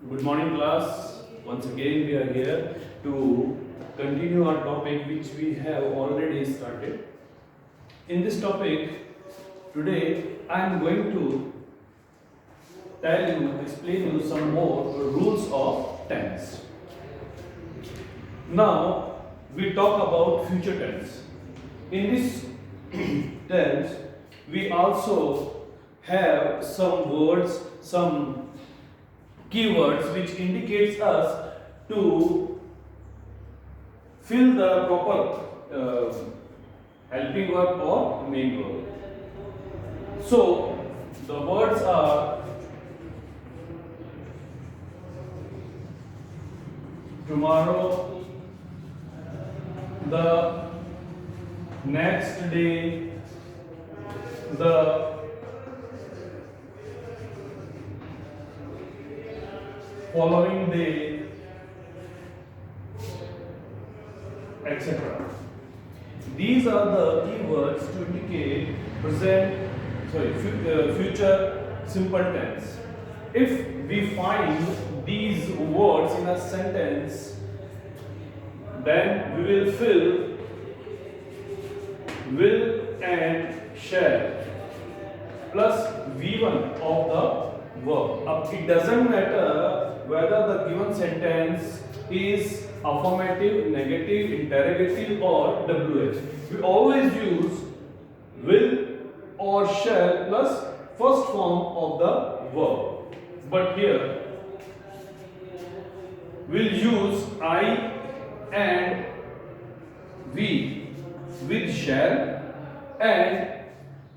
Good morning, class. Once again, we are here to continue our topic which we have already started. In this topic, today I am going to explain you some more rules of tense. Now, we talk about future tense. In this tense, we also have some words, some keywords which indicates us to fill the proper helping verb or main verb. So the words are tomorrow, the next day, the following day, etc. These are the keywords to indicate future simple tense. If we find these words in a sentence, then we will fill will and shall plus V1 of the verb. It doesn't matter whether the given sentence is affirmative, negative, interrogative or WH. We always use will or shall plus first form of the verb. But here we'll use I and we with shall, and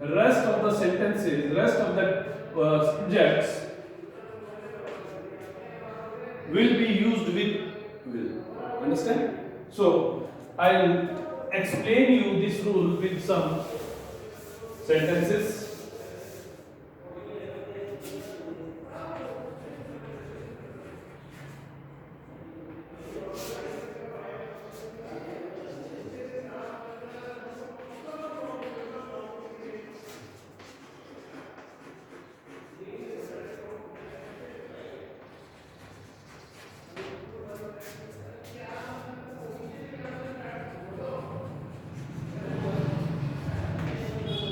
rest of the sentences, rest of the subjects will be used with will. Understand? So I'll explain you this rule with some sentences.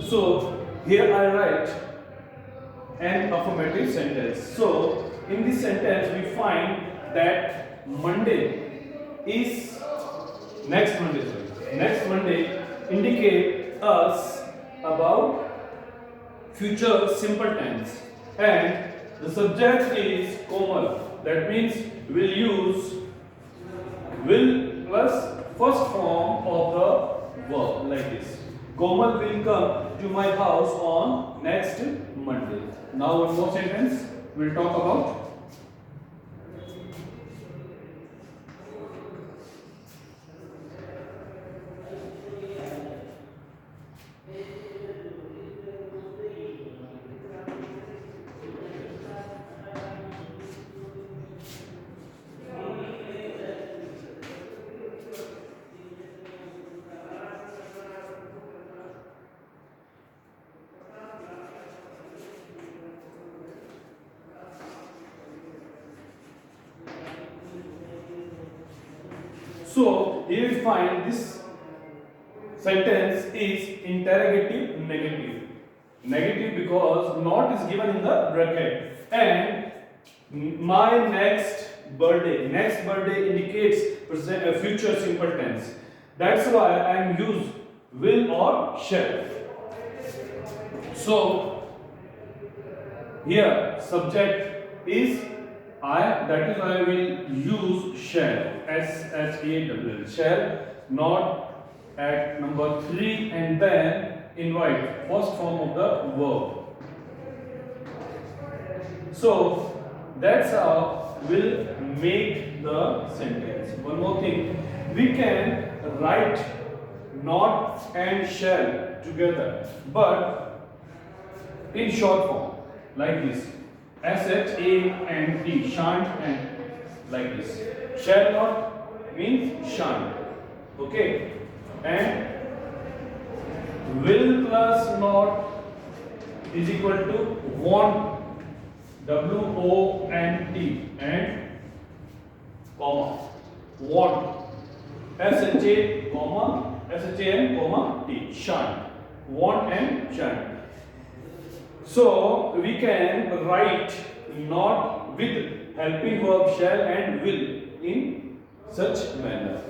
So here I write an affirmative sentence. So in this sentence we find that Monday is next Monday. Next Monday indicate us about future simple tense, and the subject is Komal. That means we'll use will plus first form of the verb like this. Komal will come to my house on next Monday. Now one more sentence we'll talk about. So here we find this sentence is interrogative negative. Negative because not is given in the bracket, and my next birthday indicates future simple tense. That's why I am use will or shall. So here subject is I, that is why I will use shall, SHALL, shall, not at number 3 and then invite, first form of the verb. So that's how we'll make the sentence. One more thing, we can write not and shall together, but in short form like this. SHANT, shan't, and like this. Shall not means shan't. Okay, and will plus not is equal to won't WONT and comma want. SHA comma SHAN comma T, shunt. Want and shunt. So we can write not with helping verb shall and will in such manner.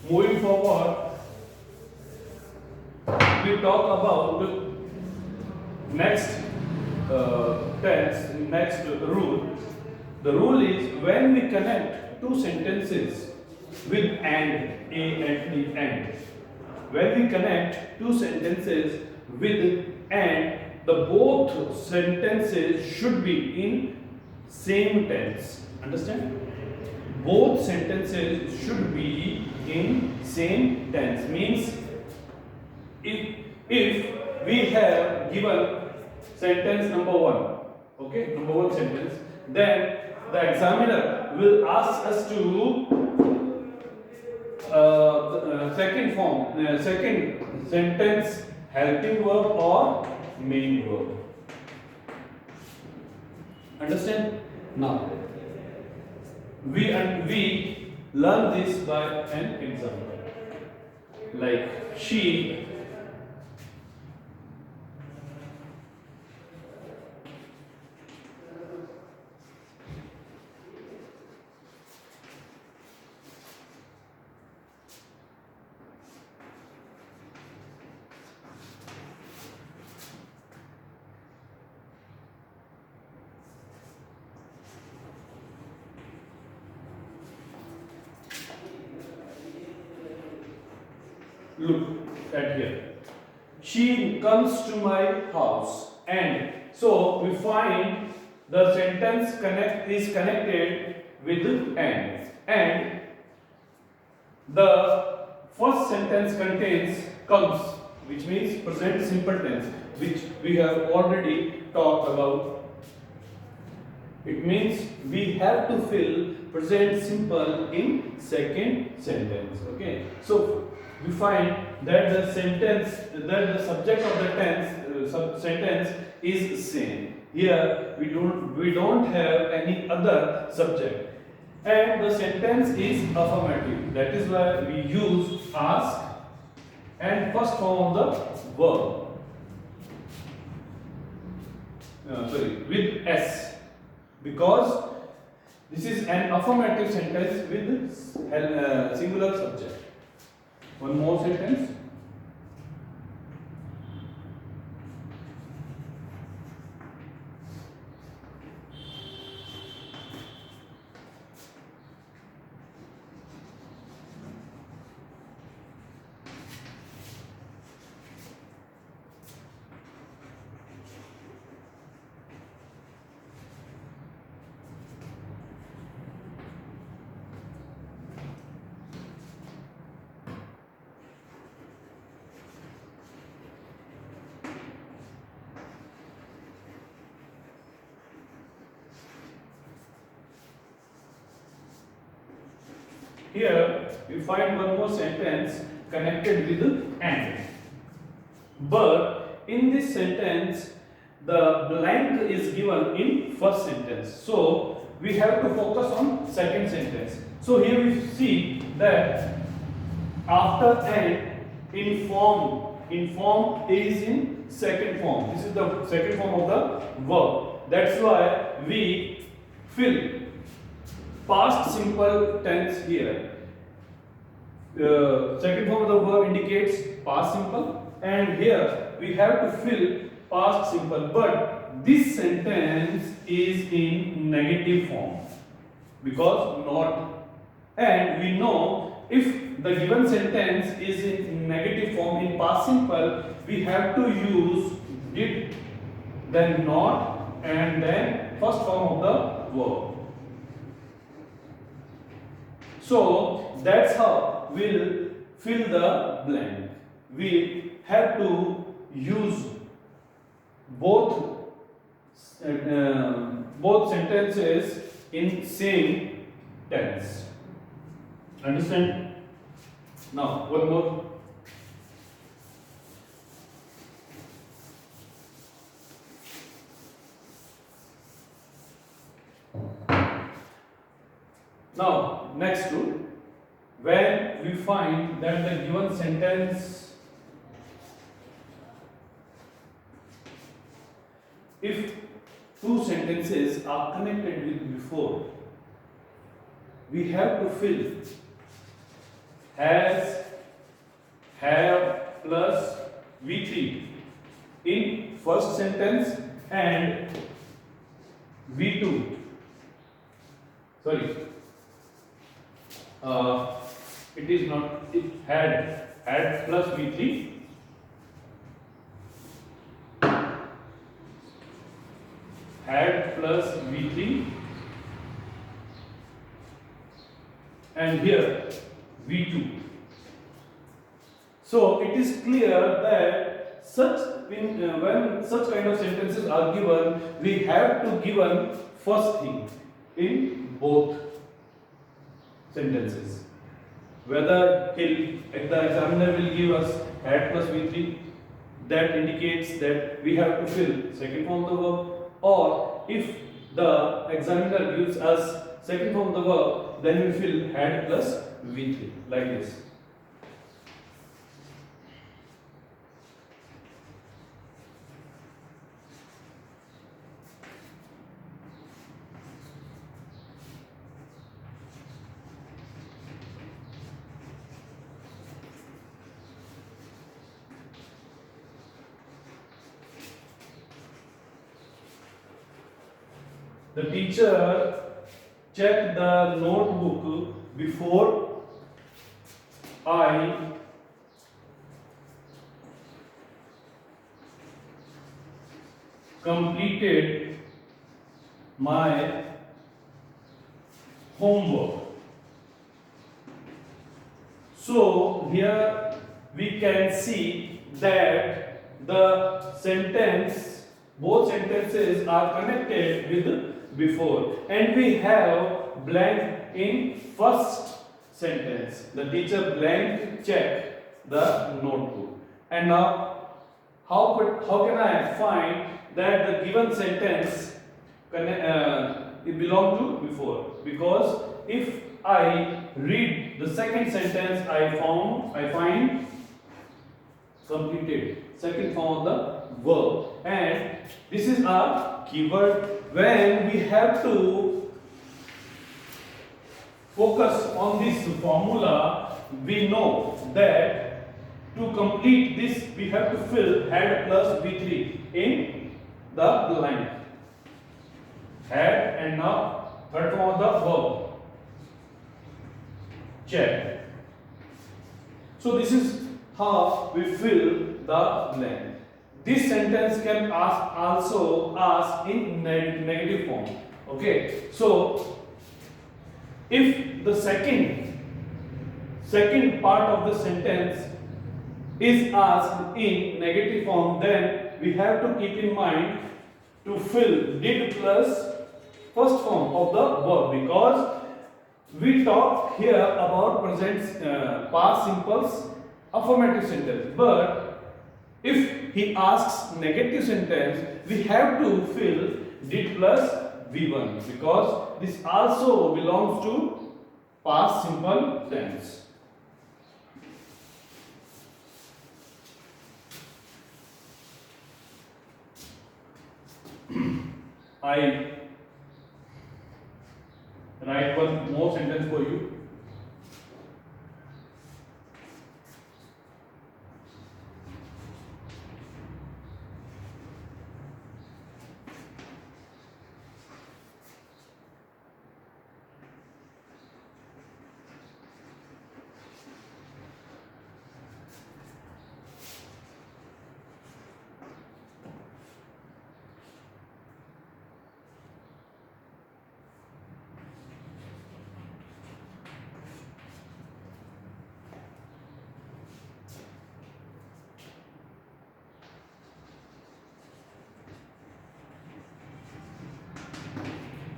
Moving forward, we talk about next tense, next rule. The rule is when we connect two sentences with and, a and the and. When we connect two sentences with and, the both sentences should be in same tense. Understand? Both sentences should be in same tense. Means if we have given sentence number 1, okay, number 1 sentence, then the examiner will ask us to second sentence helping verb or main verb. Understand? Now we learn this by an example. Like she look at here. She comes to my house, and so we find the sentence is connected with and the first sentence comes, which means present simple tense, which we have already talked about. It means we have to fill present simple in second sentence. Okay, so we find that the subject of the sentence is same. Here we don't have any other subject, and the sentence is affirmative. That is why we use ask and first form of the verb. With S, because this is an affirmative sentence with singular subject. One more sentence. Here we find one more sentence connected with and. But in this sentence, the blank is given in first sentence. So we have to focus on second sentence. So here we see that after and inform is in second form. This is the second form of the verb. That's why we fill past simple tense here. Second form of the verb indicates past simple, and here we have to fill past simple. But this sentence is in negative form because not, and we know if the given sentence is in negative form in past simple, we have to use did, then not, and then first form of the verb. So that's how we'll fill the blank. We have to use both sentences in same tense. Understand? Now one more. Now, next rule, when we find that the given sentence, if two sentences are connected with before, we have to fill has, have plus V3 in first sentence and V2. Sorry, it is not, it had plus V3, had plus V3, and here V2. So it is clear that when such kind of sentences are given, we have to given first thing in both sentences. Whether the examiner will give us had plus V3, that indicates that we have to fill second form of the verb, or if the examiner gives us second form of the verb, then we fill had plus V3 like this. The teacher checked the notebook before I completed my homework. So here we can see that the sentence, both sentences are connected with before, and we have blank in first sentence. The teacher blank checked the notebook. And now how can I find that the given sentence it belongs to before? Because if I read the second sentence, I find completed, second form of the verb, and this is our keyword. When we have to focus on this formula, we know that to complete this we have to fill had plus V3 in the line. Had, and now third form of the verb, check. So this is how we fill the blank. This sentence can also ask in negative form. Okay, so if the second part of the sentence is asked in negative form, then we have to keep in mind to fill did plus first form of the verb, because we talk here about present past simples affirmative sentence, but if he asks negative sentence, we have to fill did plus V1, because this also belongs to past simple tense. I write one more sentence for you.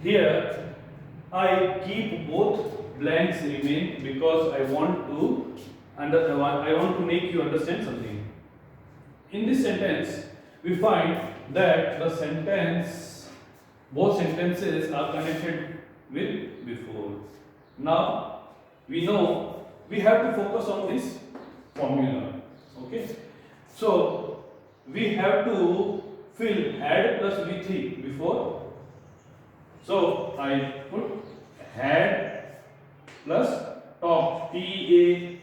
Here I keep both blanks remain because I want to make you understand something. In this sentence, we find that both sentences are connected with before. Now we know we have to focus on this formula. Okay, so we have to fill had plus V3 before. So I put had plus top T A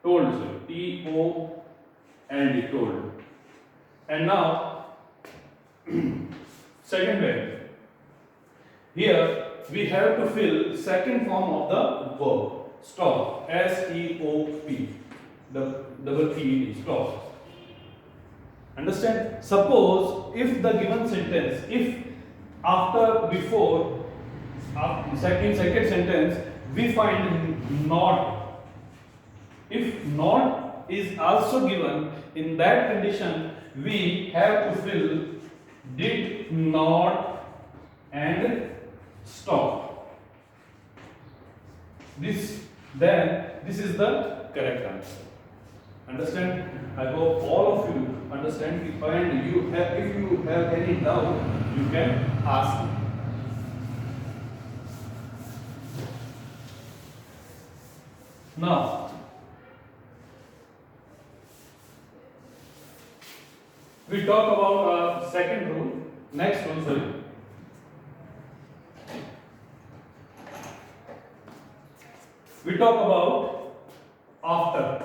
told, so T O and D told, and now second value. Here we have to fill second form of the verb stop, S-E-O-P, the double P-E-D, stop. Understand? Suppose if the given sentence, if after before second sentence we find not, if not is also given, in that condition we have to fill did not and stop. This is the correct answer. Understand? I hope all of you understand, and if you have any doubt, you can ask me. Now we talk about second rule. Next one, sorry. We talk about after,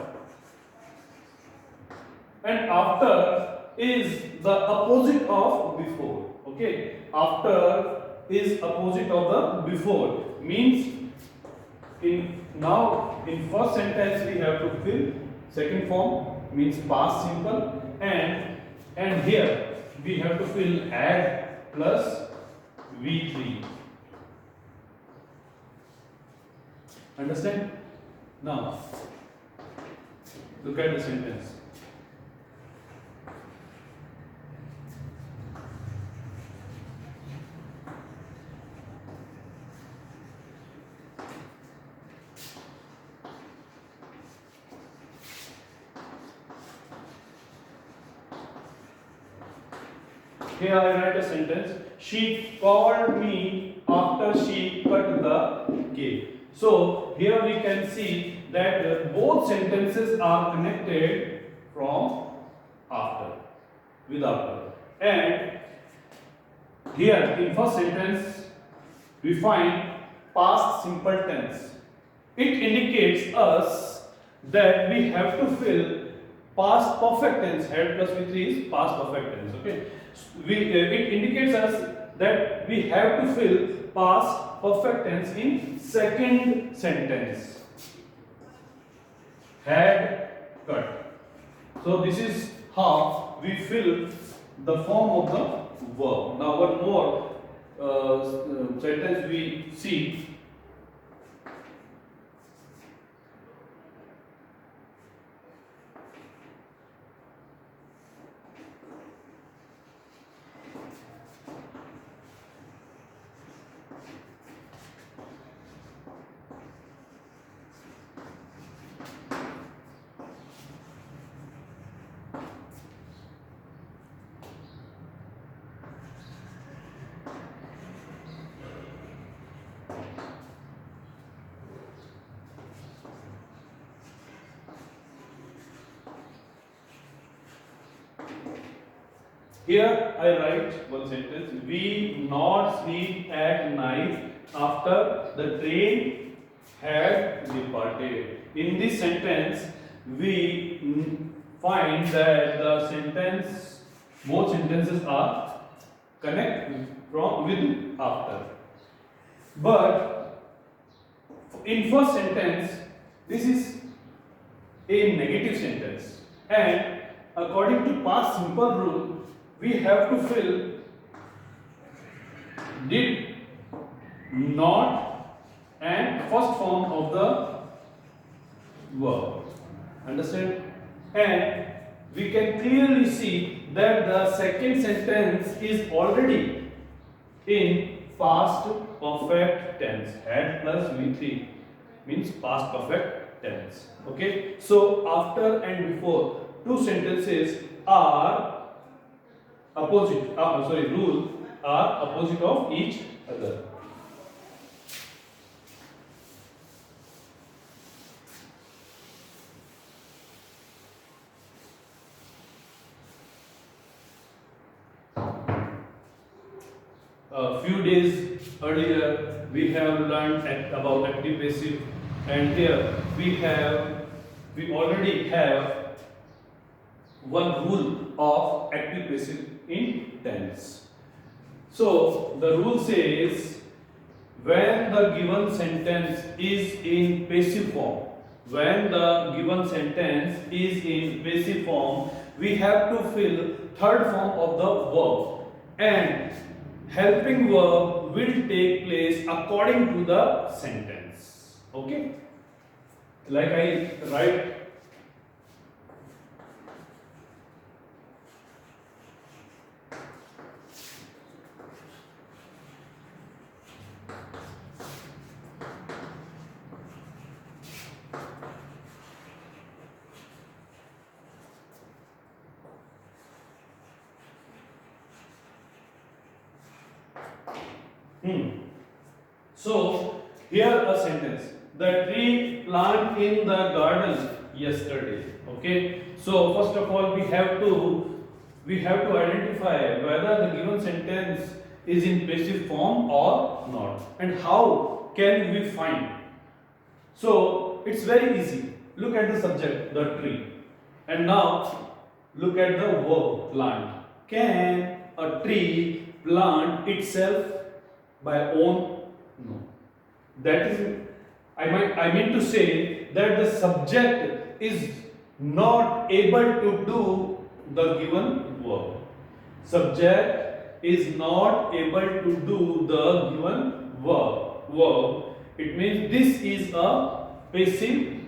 and after is the opposite of before. Okay, after is opposite of the before, means in first sentence we have to fill second form, means past simple, and here we have to fill had plus V3. Understand? Now look at the sentence. Here I write a sentence. She called me after she cut the cake. So here we can see that both sentences are connected from after, with after. And here in first sentence we find past simple tense. It indicates us that we have to fill past perfect tense. Had plus V3 is past perfect tense. Okay, it indicates us that we have to fill past perfect tense in second sentence. Had cut. So this is how we fill the form of the verb. Now one more sentence we see. Here I write one sentence. We not sleep at night after the train had departed. In this sentence, we find that the sentence, both sentences are connected from with after. But in first sentence, this is a negative sentence, and according to past simple rule, we have to fill did not and first form of the verb. Understand? And we can clearly see that the second sentence is already in past perfect tense. Had plus V3 means past perfect tense. Okay, so after and before, two sentences are opposite, rule are opposite of each other. a few days earlier we have learned about active passive, and here we already have one rule of active passive in tense. So the rule says when the given sentence is in passive form, when the given sentence is in passive form, we have to fill third form of the verb, and helping verb will take place according to the sentence. Okay, like I write. So here a sentence. The tree plant in the garden yesterday. Okay. So first of all we have to identify whether the given sentence is in passive form or not, and how can we find. So it's very easy. Look at the subject, the tree, and now look at the verb, plant. Can a tree plant itself by own? No. That is, I mean to say that the subject is not able to do the given verb. Subject is not able to do the given verb. It means this is a passive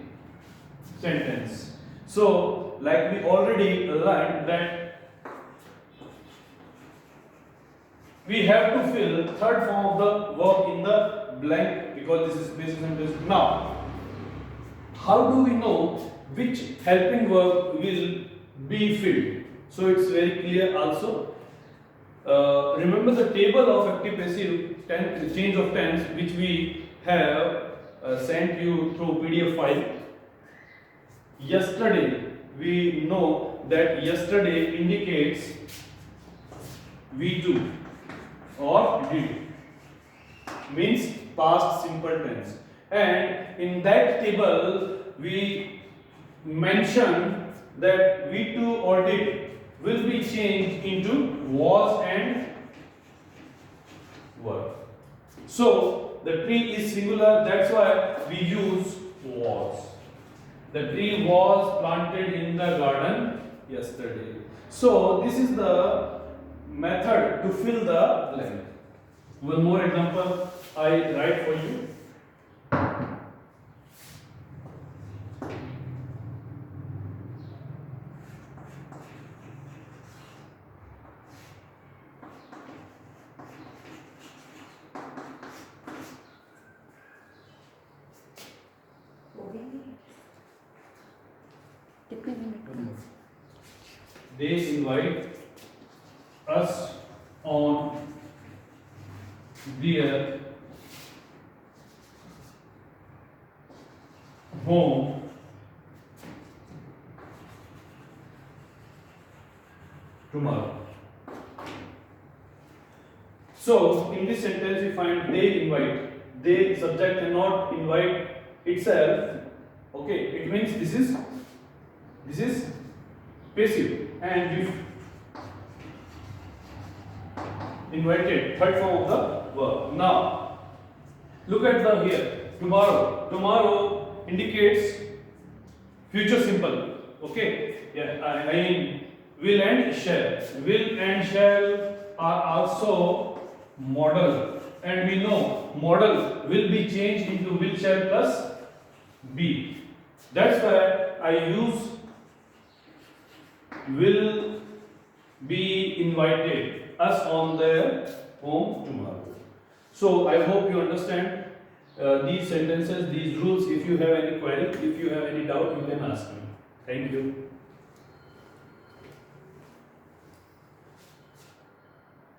sentence. So, like we already learned that we have to fill third form of the verb in the blank because this is passive sentence. Now, how do we know which helping verb will be filled? So it's very clear also. Remember the table of active passive change of tense which we have sent you through PDF file. Yesterday, we know that yesterday indicates V2 or did, means past simple tense, and in that table we mention that V2 or did will be changed into was and were. So the tree is singular, that's why we use was. The tree was planted in the garden yesterday. So this is the method to fill the blank. One more example I write for you. They invite us on their home tomorrow. So in this sentence we find they invite. They subject cannot invite itself. Okay, it means this is passive, and we invited, third form of the verb. Now look at the here tomorrow. Tomorrow indicates future simple. Okay, yeah, I mean will and shall. Will and shall are also modal, and we know modal will be changed into will shall plus be. That's why I use will be invited us on their home tomorrow. So I hope you understand these sentences, these rules. If you have any query, if you have any doubt, you can ask me. Thank you.